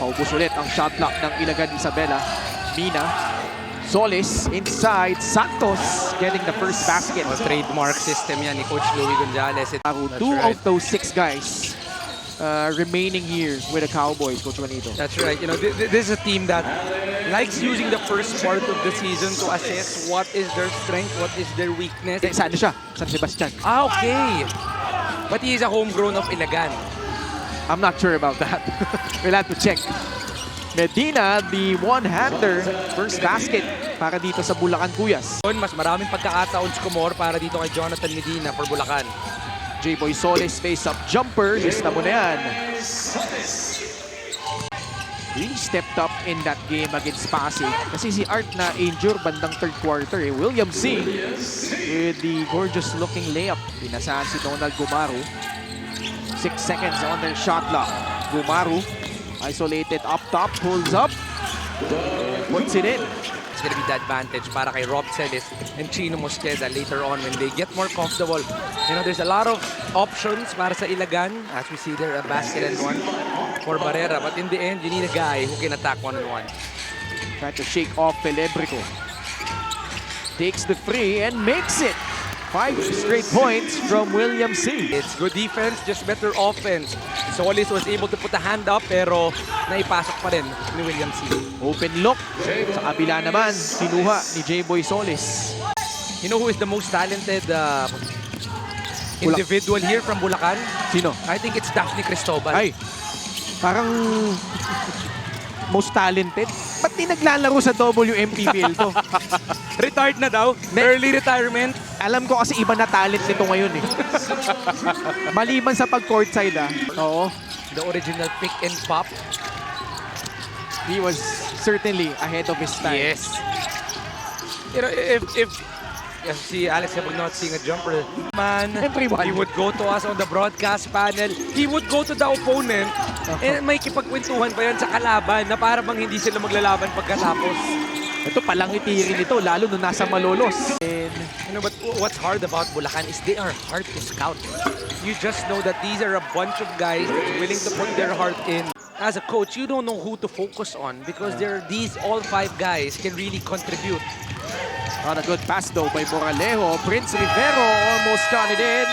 Paubos ulit ang shot clock ng Ilagan Isabela. Mina. Solis inside. Santos getting the first basket. Trademark system yan ni Coach Louie Gonzalez. Two of those 6 guys remaining here with the Cowboys, Coach Juanito. That's right. You know, this is a team that likes using the first part of the season to assess what is their strength, what is their weakness. Saan siya? San Sebastian. Ah, okay. But he is a homegrown of Ilagan. I'm not sure about that. We'll have to check. Medina, the one-hander, first basket para dito sa Bulacan Cuyas. Mas maraming pagkakataon score para dito kay Jonathan Medina for Bulacan. J-Boy Solis face-up jumper. Lista mo na yan. Really stepped up in that game against Pasig. Kasi si Art na injure bandang third quarter. William C. with the gorgeous-looking layup. Pinasahan si Donald Gumaru. 6 seconds on their shot clock. Gumaru isolated up top, pulls up, puts it in. It's gonna be the advantage para kay Rob Celis and Chino Mosqueda later on when they get more comfortable. You know, there's a lot of options para sa Ilagan. As we see there, a basket and one for Barrera. But in the end, you need a guy who can attack one-on-one. Trying to shake off Pelebrico. Takes the free and makes it. 5 straight points from William C. It's good defense, just better offense. Solis was able to put a hand up pero naipasok pa rin ni William C. Open look. Sa kabila naman, sinuha ni J-Boy Solis. You know who is the most talented individual here from Bulacan? Sino? I think it's Daphne Cristobal. Ay, parang most talented. Ba't di naglalaro sa WMPBL to? Retired na daw. Early retirement. Alam ko kasi iba na talent nito ngayon eh. Maliban sa pag-courtside Oo. The original pick and pop. He was certainly ahead of his time. Yes. You know, if si Alex Hebog not seeing a jumper, man, Everyone. he would go to us on the broadcast panel. He would go to the opponent and may kipagkwentuhan pa yan sa kalaban na para bang hindi sila maglalaban pagkatapos. Ito palang itirin ito, lalo nung nasa Malolos. And, you know, but what's hard about Bulacan is they are hard to scout. You just know that these are a bunch of guys that's willing to put their heart in. As a coach, you don't know who to focus on because these all 5 guys can really contribute. on a good pass though by Moralejo. Prince Rivero almost got it in.